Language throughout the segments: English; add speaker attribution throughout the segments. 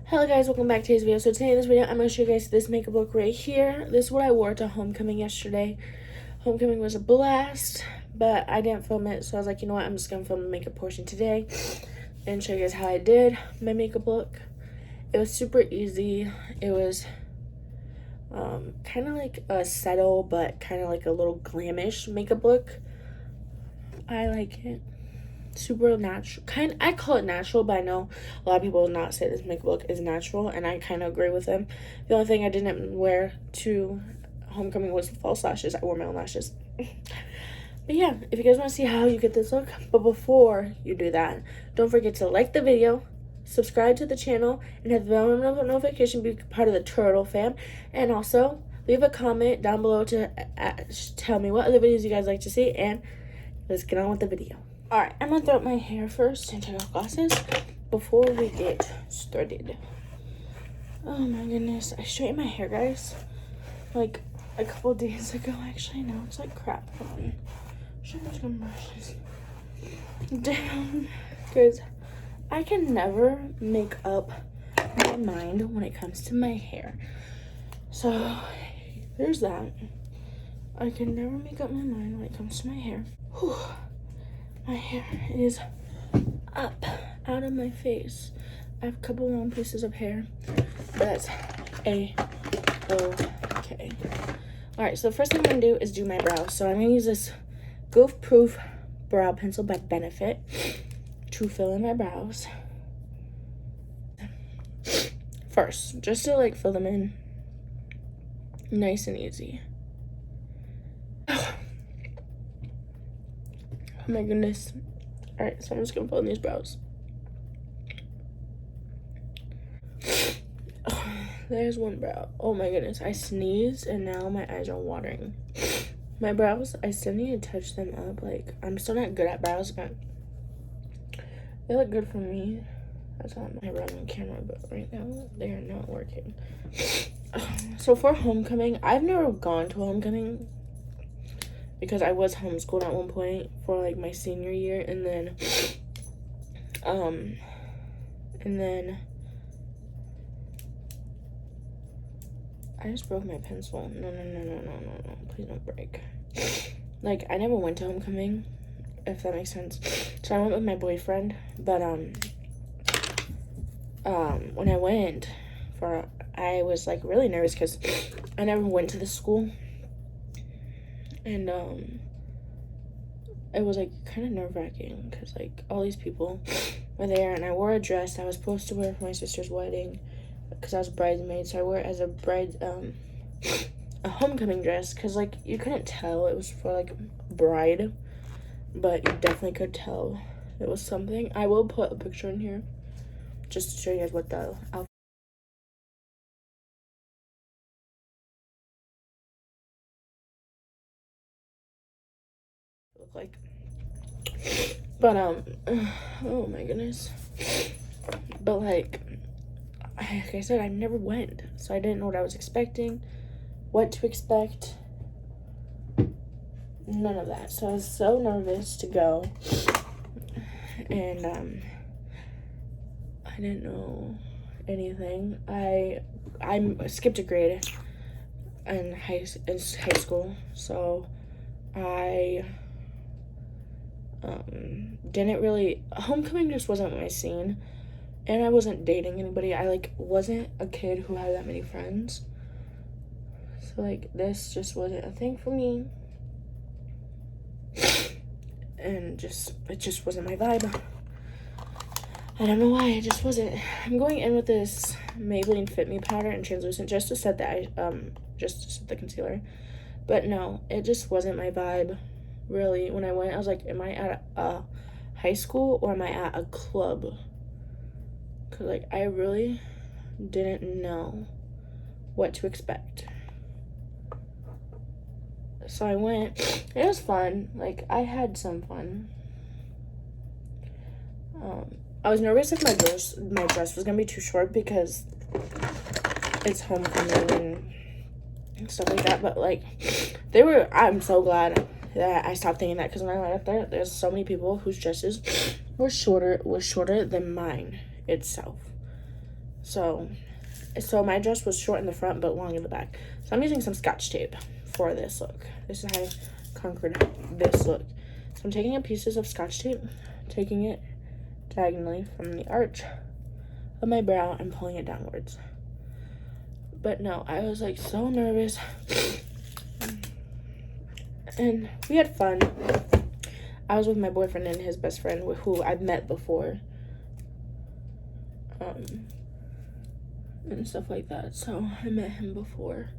Speaker 1: Hello guys, welcome back to today's video. So today in this video, I'm going to show you guys this makeup look right here. This is what I wore to homecoming yesterday. Homecoming was a blast, but I didn't film it, so I was like, you know what, I'm just going to film the makeup portion today and show you guys how I did my makeup look. It was super easy. It was kind of like a subtle, but kind of like a little glamish makeup look. I like it. Super natural. I call it natural, but I know a lot of people will not say this makeup look is natural, and I kind of agree with them. The only thing I didn't wear to homecoming was false lashes. I wore my own lashes. But yeah, if you guys want to see how you get this look, but before you do that, don't forget to like the video, subscribe to the channel, and hit the bell notification, be part of the turtle fam, and also leave a comment down below to tell me what other videos you guys like to see, and let's get on with the video. Alright, I'm going to throw up my hair first and take off glasses before we get started. Oh my goodness. I straightened my hair, guys, like a couple days ago. Actually, now it's like crap. Hold on. Should have some brushes. Damn. Because I can never make up my mind when it comes to my hair. So, there's that. I can never make up my mind when it comes to my hair. Whew. My hair is up out of my face. I have a couple long pieces of hair, but that's okay. Alright, so the first thing I'm going to do is do my brows. So I'm going to use this Goof Proof Brow Pencil by Benefit to fill in my brows. First, just to like fill them in nice and easy. Oh my goodness. Alright, so I'm just gonna fill in these brows. Oh, there's one brow. Oh my goodness. I sneezed and now my eyes are watering. My brows, I still need to touch them up. Like, I'm still not good at brows, but they look good for me. That's not my brows on camera, but right now they are not working. So for homecoming, I've never gone to homecoming, because I was homeschooled at one point for like my senior year, and then I just broke my pencil. No, please don't break. Like, I never went to homecoming, if that makes sense. So I went with my boyfriend, but when I went I was like really nervous because I never went to the school. And it was like kind of nerve-wracking because like all these people were there, and I wore a dress I was supposed to wear for my sister's wedding because I was a bridesmaid. So I wore it as a homecoming dress because like you couldn't tell it was for like bride, but you definitely could tell it was something. I will put a picture in here just to show you guys what the outfit look like. But oh my goodness. But like I said, I never went, so I didn't know what I was expecting, what to expect, none of that. So I was so nervous to go, and I didn't know anything. I skipped a grade in high school, so I didn't really, homecoming just wasn't my scene, and I wasn't dating anybody. I like wasn't a kid who had that many friends, so like this just wasn't a thing for me, and it just wasn't my vibe. I don't know why, it just wasn't. I'm going in with this Maybelline Fit Me Powder and translucent just to set the concealer, but no, it just wasn't my vibe. Really, when I went, I was like, am I at a high school or am I at a club? Because like I really didn't know what to expect. So I went. It was fun. Like, I had some fun. I was nervous if my dress was gonna be too short because it's homecoming and stuff like that, but like I'm so glad that I stopped thinking that, because when I went up there, there's so many people whose dresses were shorter than mine itself. So my dress was short in the front but long in the back. So I'm using some Scotch tape for this look. This is how I conquered this look. So I'm taking pieces of Scotch tape, taking it diagonally from the arch of my brow and pulling it downwards. But no, I was like so nervous. And we had fun. I was with my boyfriend and his best friend who I've met before. And stuff like that. So I met him before.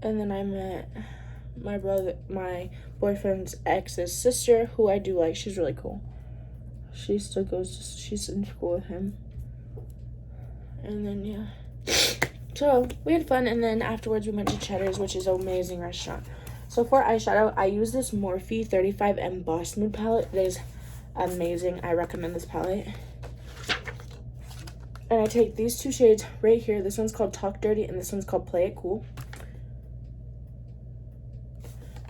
Speaker 1: And then I met my boyfriend's ex's sister, who I do like. She's really cool. She's in school with him. And then, yeah. So we had fun, and then afterwards we went to Cheddar's, which is an amazing restaurant. So for eyeshadow, I use this Morphe 35 Embossed Nude palette. It is amazing. I recommend this palette. And I take these two shades right here. This one's called Talk Dirty, and this one's called Play It Cool.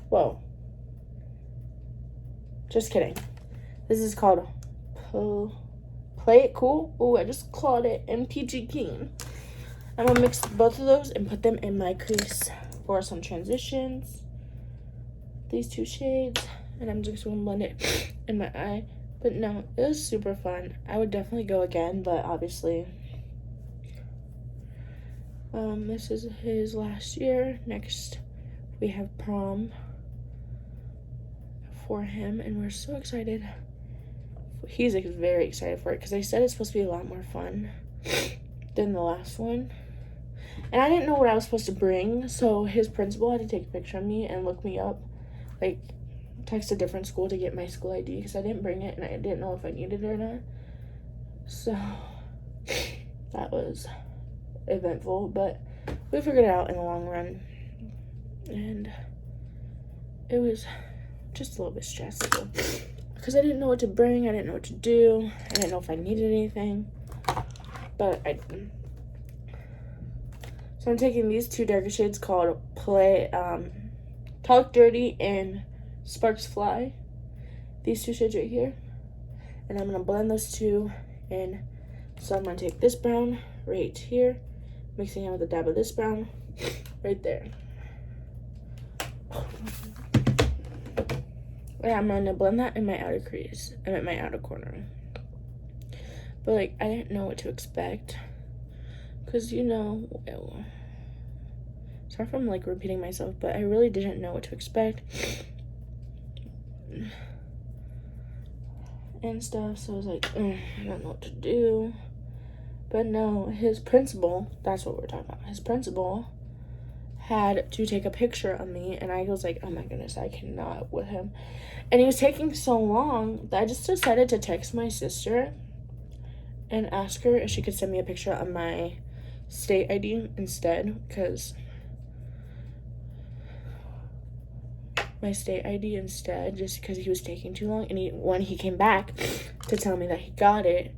Speaker 1: Whoa. Just kidding. This is called Play It Cool. Oh, I just clawed it. MPG King. I'm going to mix both of those and put them in my crease for some transitions. These two shades. And I'm just going to blend it in my eye. But no, it was super fun. I would definitely go again, but obviously this is his last year. Next we have prom for him, and we're so excited. He's very excited for it because they said it's supposed to be a lot more fun than the last one. And I didn't know what I was supposed to bring, so his principal had to take a picture of me and look me up, like text a different school to get my school ID because I didn't bring it and I didn't know if I needed it or not. So that was eventful, but we figured it out in the long run. And it was just a little bit stressful because I didn't know what to bring, I didn't know what to do, I didn't know if I needed anything, but I didn't. So I'm taking these two darker shades called Talk Dirty and Sparks Fly. These two shades right here. And I'm going to blend those two in. So I'm going to take this brown right here, mixing it with a dab of this brown right there. And I'm going to blend that in my outer crease. I'm at my outer corner. But, like, I didn't know what to expect. Because, you know, sorry if I'm, like, repeating myself, but I really didn't know what to expect. And stuff, so I was like, I don't know what to do. But no, his principal, that's what we're talking about. His principal had to take a picture of me, and I was like, oh my goodness, I cannot with him. And he was taking so long that I just decided to text my sister and ask her if she could send me a picture of my state ID instead, because just because he was taking too long. And when he came back to tell me that he got it,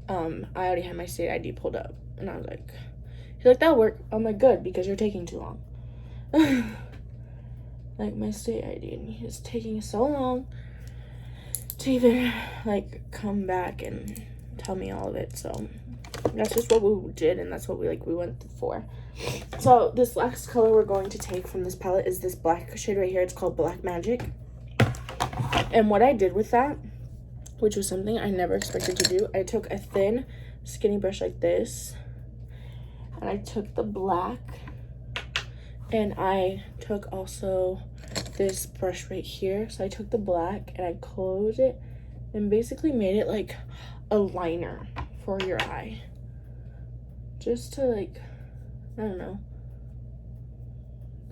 Speaker 1: I already had my state ID pulled up, and I was like, he's like, that'll work. I'm like, good, because you're taking too long. Like, my state ID, and he's taking so long to even, like, come back and tell me all of it. So that's just what we did, and that's what we went for. So this last color we're going to take from this palette is this black shade right here. It's called Black Magic. And what I did with that, which was something I never expected to do, I took a thin skinny brush like this, and I took the black, and I took also this brush right here. So I took the black and I closed it and basically made it like a liner for your eye, just to, like, I don't know,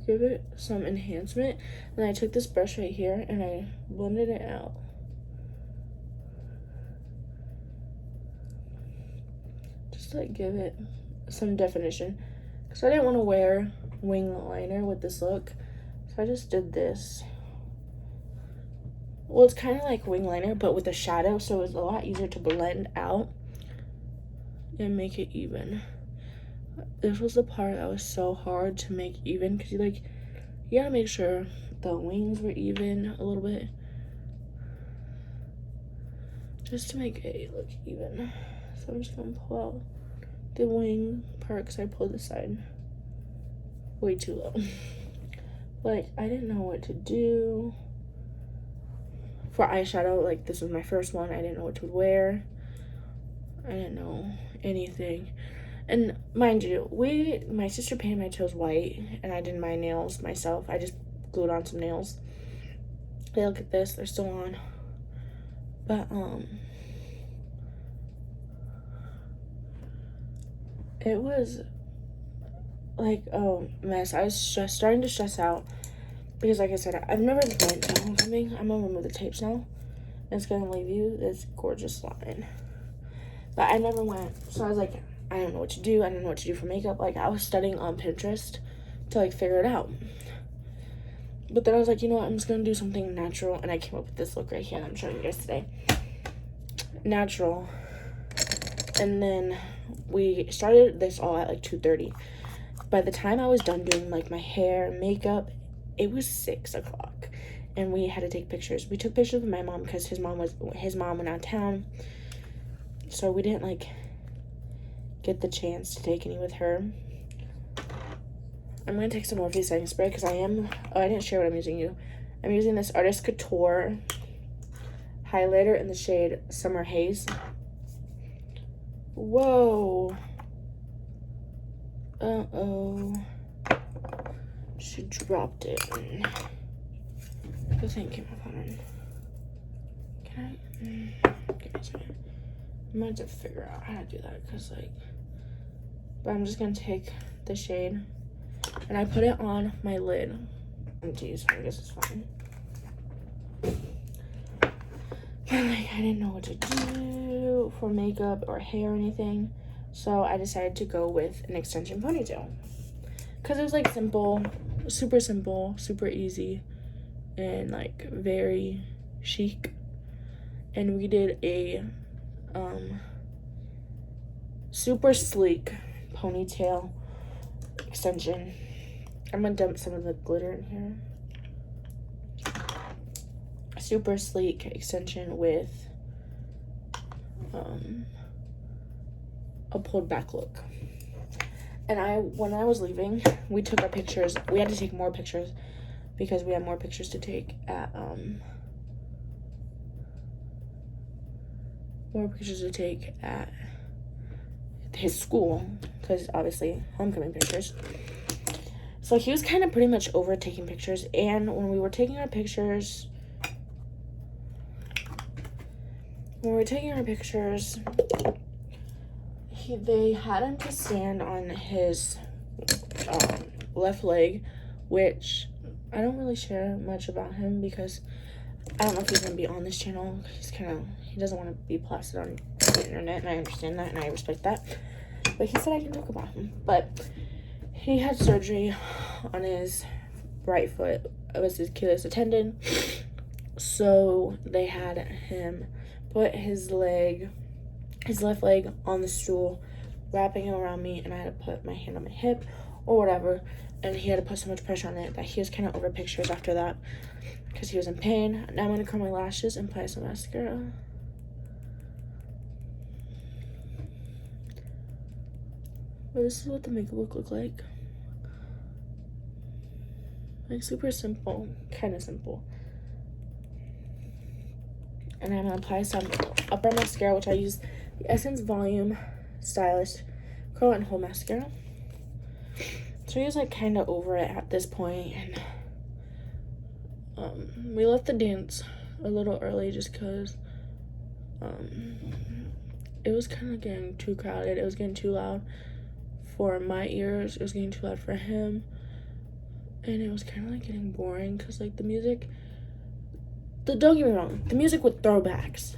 Speaker 1: give it some enhancement. And I took this brush right here and I blended it out. Just to, like, give it some definition. Because I didn't want to wear wing liner with this look. So I just did this. Well, it's kind of like wing liner, but with a shadow. So it's a lot easier to blend out and make it even. This was the part that was so hard to make even, because you gotta make sure the wings were even a little bit. just to make it look even. So I'm just gonna pull out the wing part because I pulled the side way too low. Like, I didn't know what to do for eyeshadow. Like, this was my first one. I didn't know what to wear. I didn't know anything. And mind you, my sister painted my toes white, and I did my nails myself. I just glued on some nails. They look at this, they're still on. But it was like a mess. I was starting to stress out because, like I said, I've never been to homecoming. I'm gonna remove the tapes now. And it's gonna leave you this gorgeous line. But I never went, so I was like, I don't know what to do. I don't know what to do for makeup. Like, I was studying on Pinterest to, like, figure it out. But then I was like, you know what? I'm just going to do something natural. And I came up with this look right here. I'm showing you guys today. Natural. And then we started this all at, like, 2:30. By the time I was done doing, like, my hair, makeup, it was 6 o'clock. And we had to take pictures. We took pictures with my mom because his mom went out of town. So we didn't, like, get the chance to take any with her. I'm going to take some Morphe setting spray because I didn't share what I'm using. I'm using this Artist Couture highlighter in the shade Summer Haze. Whoa. Uh-oh. She dropped it. The thing came off on her. Can I? Give me a second. I'm going to have to figure out how to do that because, like, but I'm just going to take the shade and I put it on my lid. Empty, so I guess it's fine. But, like, I didn't know what to do for makeup or hair or anything. So I decided to go with an extension ponytail. Because it was, like, simple, super easy, and, like, very chic. And we did a super sleek ponytail extension. I'm gonna dump some of the glitter in here. Super sleek extension with a pulled back look. And when I was leaving, we took our pictures. We had to take more pictures because we had more pictures to take at his school, because obviously homecoming pictures. So he was kind of pretty much over taking pictures, and when we were taking our pictures, they had him to stand on his left leg, which I don't really share much about him because I don't know if he's gonna be on this channel. He doesn't want to be plastered on the internet, and I understand that and I respect that. But he said I can talk about him. But he had surgery on his right foot. It was his Achilles tendon. So they had him put his left leg on the stool, wrapping it around me, and I had to put my hand on my hip or whatever. And he had to put so much pressure on it that he was kind of over pictures after that because he was in pain. Now I'm going to curl my lashes and apply some mascara. But this is what the makeup look like. Like, super simple, kind of simple. And I'm going to apply some upper mascara, which I use the Essence Volume Stylist Curl and Hold Mascara. So he was, like, kind of over it at this point, and we left the dance a little early just because it was kind of getting too crowded. It was getting too loud for my ears. It was getting too loud for him, and it was kind of, like, getting boring because, like, the music, don't get me wrong, the music with throwbacks,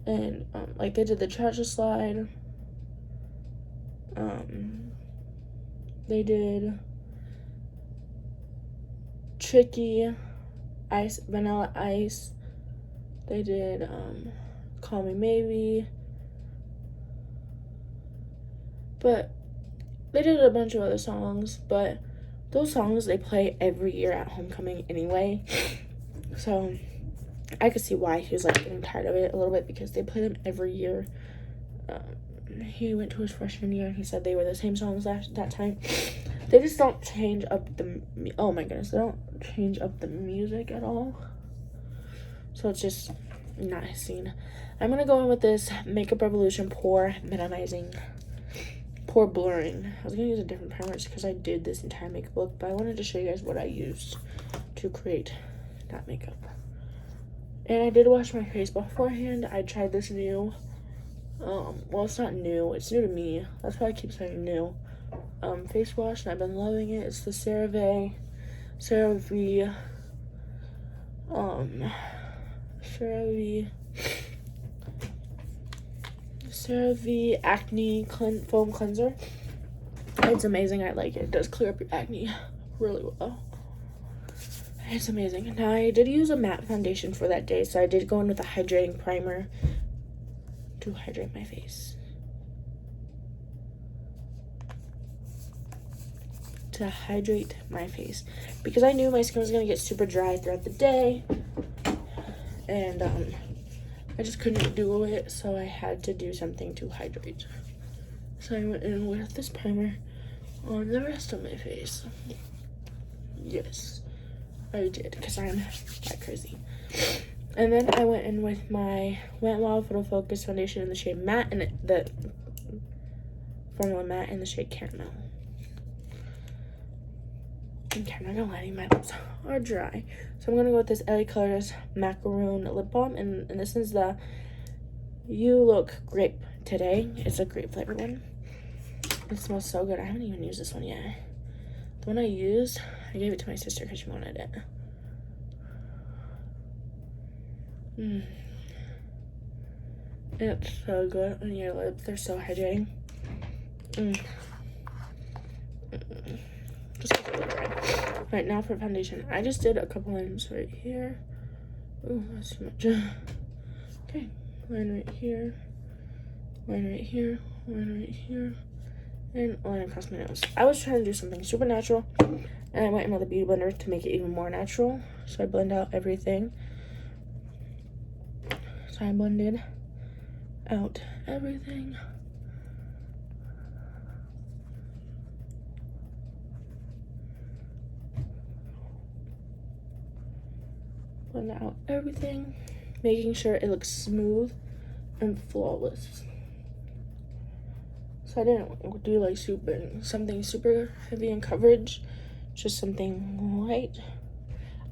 Speaker 1: and, like, they did the Treasure Slide. They did Tricky, Vanilla Ice. They did Call Me Maybe. But they did a bunch of other songs, but those songs they play every year at homecoming anyway. So I could see why he was like getting tired of it a little bit, because they play them every year. He went to his freshman year and he said they were the same songs that time. They just don't change up the, oh my goodness, they don't change up the music at all. So it's just not his scene. I'm gonna go in with this Makeup Revolution Pore Minimizing, Pore Blurring. I was gonna use a different primer just because I did this entire makeup look, but I wanted to show you guys what I used to create that makeup. And I did wash my face beforehand. I tried this new, well, it's not new, it's new to me. That's why I keep saying new. Face wash, and I've been loving it. It's the CeraVe Acne Foam Cleanser. It's amazing. I like it. It does clear up your acne really well. It's amazing. Now, I did use a matte foundation for that day, so I did go in with a hydrating primer to hydrate my face. To hydrate my face, because I knew my skin was gonna get super dry throughout the day, and I just couldn't do it, so I had to do something to hydrate. So I went in with this primer on the rest of my face. Yes, I did, because I'm that crazy. And then I went in with my Wet n Wild Photo Focus foundation in the shade Matte, and the Formula Matte in the shade Caramel. Okay, I'm not gonna lie to you, my lips are dry. So I'm gonna go with this LA Colors Macaroon Lip Balm, and this is the You Look Grape Today. It's a grape flavored one. It smells so good. I haven't even used this one yet. The one I used, I gave it to my sister because she wanted it. It's so good on your lips. They're so hydrating. Just a little dry. Right now for foundation, I just did a couple lines right here. Oh, that's too much. Okay, line right here, line right here, line right here, and line across my nose. I was trying to do something super natural, and I went in with a beauty blender to make it even more natural. So I blend out everything. So I blended out everything. Blend out everything, making sure it looks smooth and flawless. So I didn't do like something super heavy in coverage, just something light.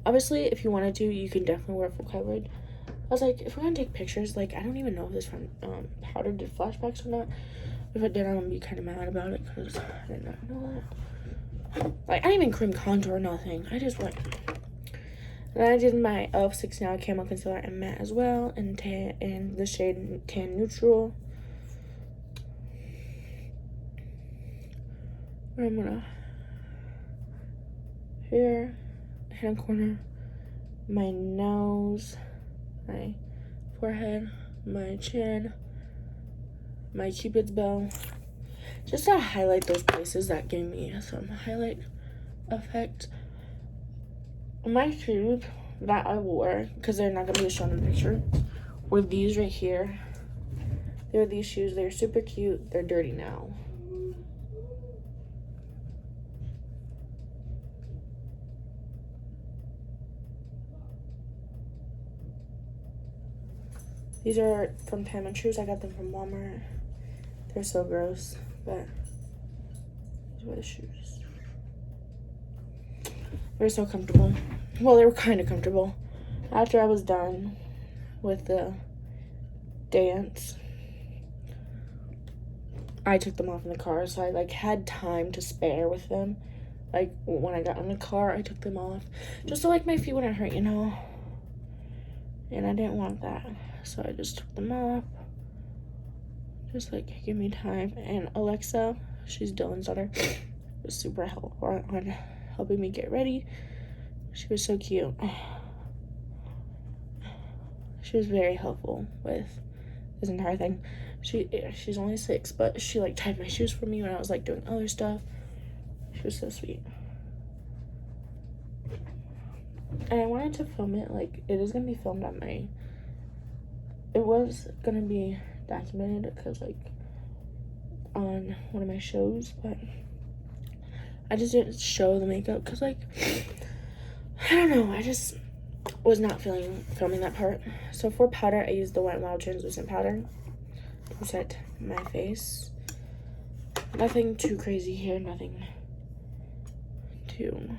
Speaker 1: Obviously, if you wanted to, you can definitely wear full coverage. I was like, if we're gonna take pictures, like, I don't even know if this powder did flashbacks or not. If it did, I'm gonna be kind of mad about it, because I did not know that. Like, I didn't even cream contour or nothing. I just went. And then I did my e.l.f. 16 Hour Camo Concealer and Matte as well, in the shade Tan Neutral. I'm gonna here, hand corner, my nose, my forehead, my chin, my Cupid's bow, just to highlight those places that gave me some highlight effect. My shoes that I wore, because they're not gonna be shown in the picture, were these right here. They're these shoes. They're super cute. They're dirty now. These are from Pam & Shoes. I got them from Walmart. They're so gross, but these were the shoes. They were so comfortable. Well, they were kind of comfortable. After I was done with the dance, I took them off in the car, so I like had time to spare with them. Like when I got in the car, I took them off just so like my feet wouldn't hurt, you know. And I didn't want that, so I just took them off. Just like give me time. And Alexa, she's Dylan's daughter, was super helpful on helping me get ready. She was so cute. She was very helpful with this entire thing. She's only 6, but she like tied my shoes for me when I was like doing other stuff. She was so sweet. And I wanted to film it, like, it is gonna be filmed on my, it was gonna be documented because, like, on one of my shows, but I just didn't show the makeup because, like, I don't know, I just was not feeling filming that part. So for powder, I used the Wet n Wild translucent powder to set my face. Nothing too crazy here, nothing too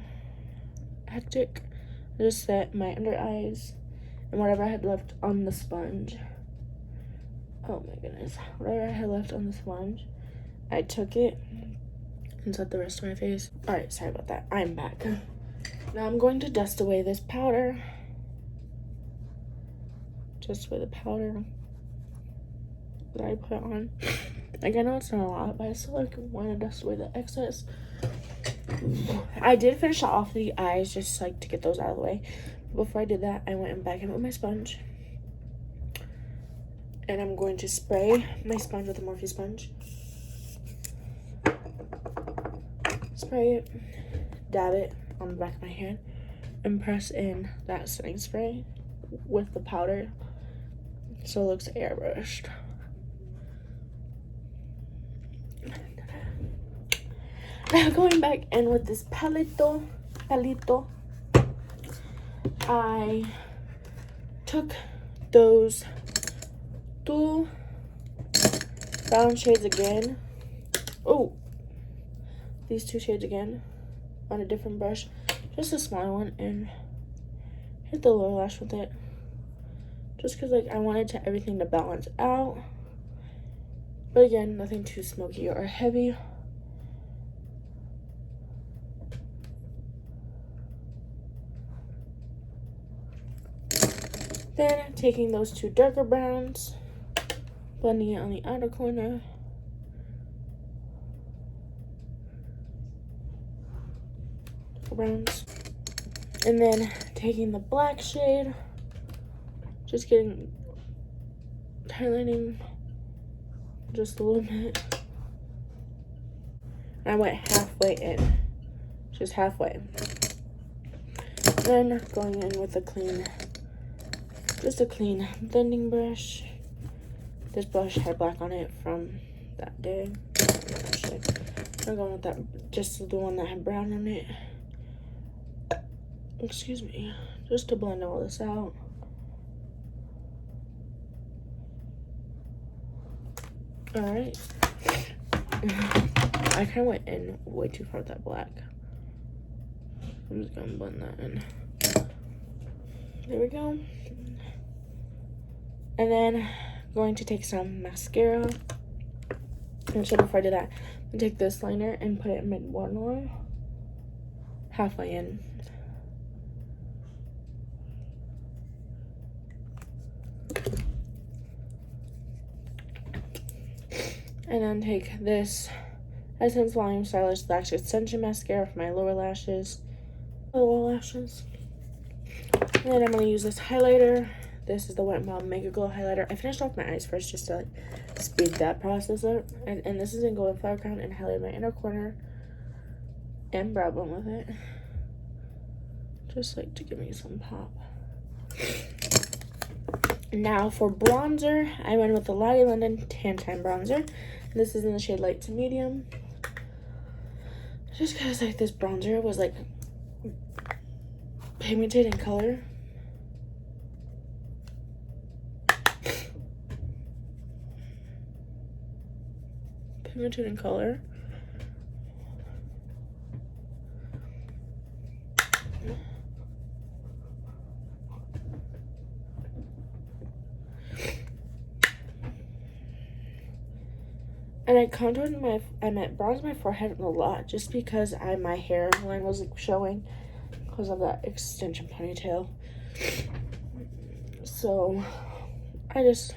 Speaker 1: hectic. I just set my under eyes and whatever I had left on the sponge. Oh my goodness, whatever I had left on the sponge, I took it and set the rest of my face. All right, sorry about that. I'm back. Now I'm going to dust away this powder. Just away the powder that I put on. Like, I know it's not a lot, but I still, like, want to dust away the excess. I did finish off the eyes just, like, to get those out of the way. Before I did that, I went back in with my sponge. And I'm going to spray my sponge with a Morphe sponge. Spray it, dab it on the back of my hand, and press in that setting spray with the powder so it looks airbrushed. Now going back in with this palito, I took those two brown shades again. Oh, these two shades again on a different brush, just a smaller one, and hit the lower lash with it. Just because, like, I wanted everything to balance out. But again, nothing too smoky or heavy. Then taking those two darker browns, blending it on the outer corner. Browns. And then taking the black shade, just highlighting just a little bit. And I went halfway in, just halfway. Then going in with a clean blending brush. This brush had black on it from that day. Actually, I'm going with that, just the one that had brown on it. Excuse me, just to blend all this out. All right. I kind of went in way too far with that black. I'm just gonna blend that in. There we go. And then going to take some mascara. And so before I do that, I'm gonna take this liner and put it in mid waterline, halfway in. And then take this Essence Volume Stylist Lash Extension Mascara for my lower lashes. And then I'm going to use this highlighter. This is the Wet n Wild MegaGlo highlighter. I finished off my eyes first just to, like, speed that process up. And this is in Golden Flower Crown, and highlight my inner corner and brow bone with it. Just, like, to give me some pop. Now for bronzer, I went with the Lottie London Tan Time Bronzer. This is in the shade light to medium. Just because, like, this bronzer was, like, pigmented in color. Pigmented in color. And I contoured bronzed my forehead a lot just because my hairline was, like, showing because of that extension ponytail. So I just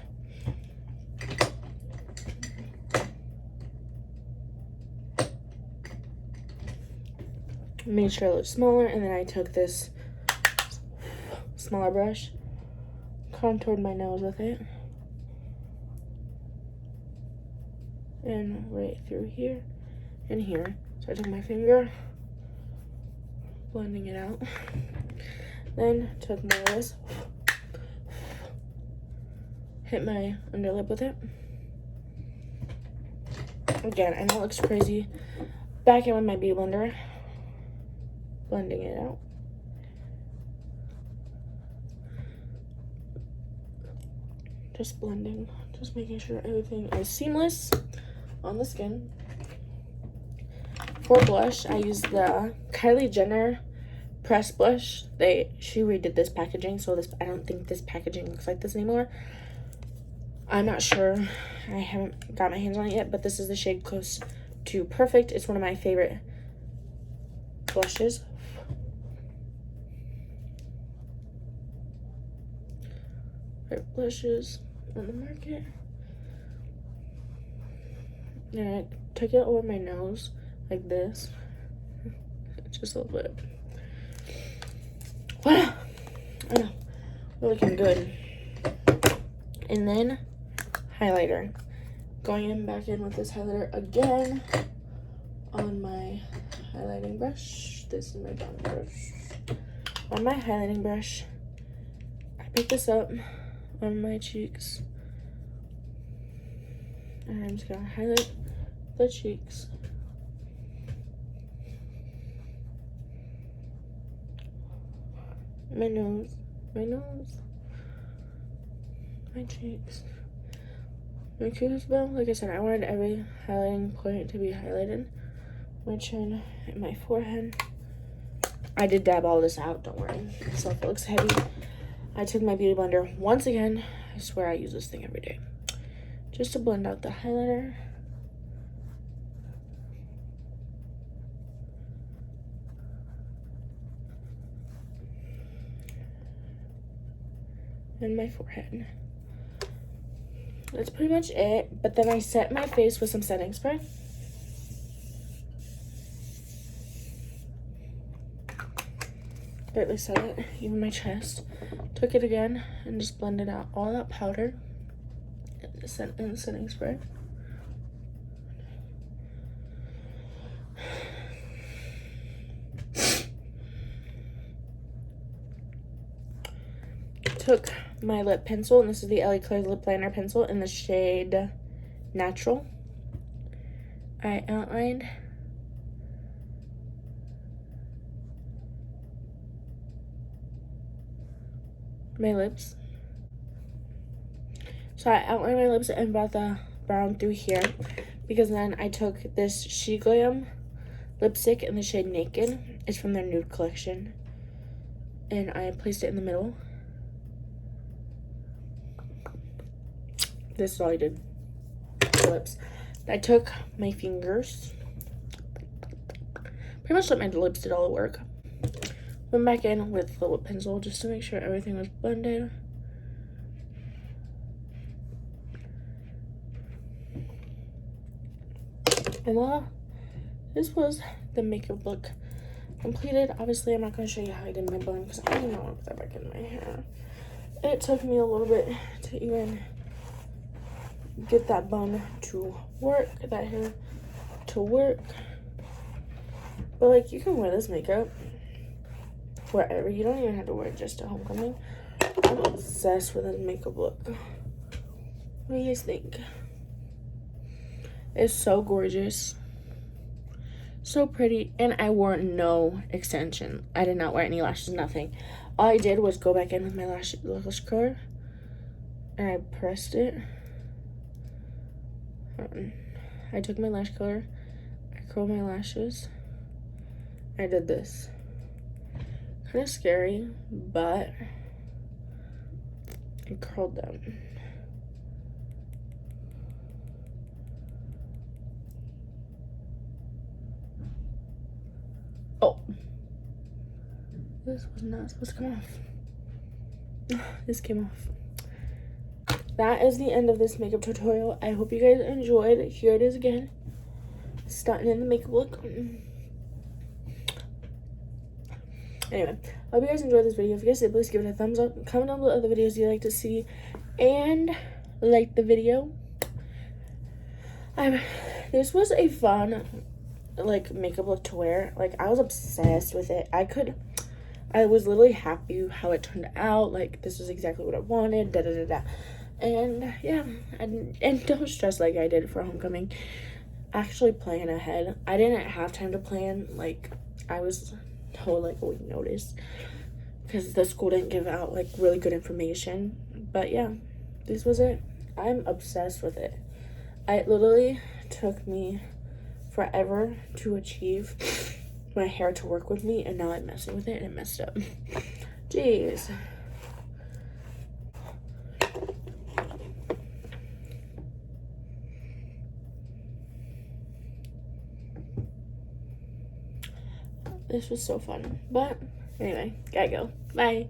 Speaker 1: made sure it looked smaller, and then I took this smaller brush, contoured my nose with it. And right through here and here. So I took my finger, blending it out. Then took more of this, hit my underlip with it. Again, I know it looks crazy. Back in with my beauty blender, blending it out. Just blending, just making sure everything is seamless on the skin. For blush, I use the Kylie Jenner press blush. She redid this packaging, so I don't think this packaging looks like this anymore. I'm not sure. I haven't got my hands on it yet, but this is the shade Close to Perfect. It's one of my favorite blushes. Favorite blushes on the market. And I took it over my nose like this. Just a little bit. Wow. I know. We're looking good. And then highlighter. Going in back in with this highlighter again on my highlighting brush. This is my brown brush. On my highlighting brush, I pick this up on my cheeks. And I'm just gonna highlight the cheeks. My nose, my cheeks, my cupid's bow. Like I said, I wanted every highlighting point to be highlighted. My chin and my forehead. I did dab all this out, don't worry. So if it looks heavy, I took my beauty blender once again. I swear I use this thing every day. Just to blend out the highlighter. And my forehead. That's pretty much it. But then I set my face with some setting spray. Barely set it, even my chest. Took it again and just blended out all that powder in the setting spray. Took my lip pencil, and this is the LA Claire's lip liner pencil in the shade Natural. I outlined my lips. So I outlined my lips and brought the brown through here, because then I took this Sheglam lipstick in the shade Naked. It's from their Nude collection, and I placed it in the middle. This is all I did. The lips. I took my fingers. Pretty much let my lips did all the work. Went back in with the lip pencil just to make sure everything was blended. And voila, this was the makeup look completed. Obviously, I'm not going to show you how I did my bun because I didn't want to put that back in my hair. It took me a little bit to even get that bun to work, that hair to work. But like, you can wear this makeup wherever. You don't even have to wear it just to homecoming. I'm obsessed with this makeup look. What do you guys think? It's so gorgeous, so pretty, and I wore no extension. I did not wear any lashes, nothing. All I did was go back in with my lash curler, and I pressed it. I took my lash curler, I curled my lashes. I did this. Kind of scary, but I curled them. Oh, this was not supposed to come off. This came off. That is the end of this makeup tutorial. I hope you guys enjoyed. Here it is again. Starting in the makeup look. Anyway, I hope you guys enjoyed this video. If you guys did, please give it a thumbs up. Comment down below other videos you'd like to see. And like the video. This was a fun, like, makeup look to wear. Like, I was obsessed with it. I I was literally happy how it turned out. Like, this is exactly what I wanted, da da da da. And yeah, and don't stress like I did for homecoming. Actually plan ahead. I didn't have time to plan. Like, I was told like a week notice because the school didn't give out like really good information. But yeah, this was it. I'm obsessed with it. It literally took me forever to achieve my hair to work with me, and now I'm messing with it and it messed up. Jeez. This was so fun. But anyway, gotta go. Bye.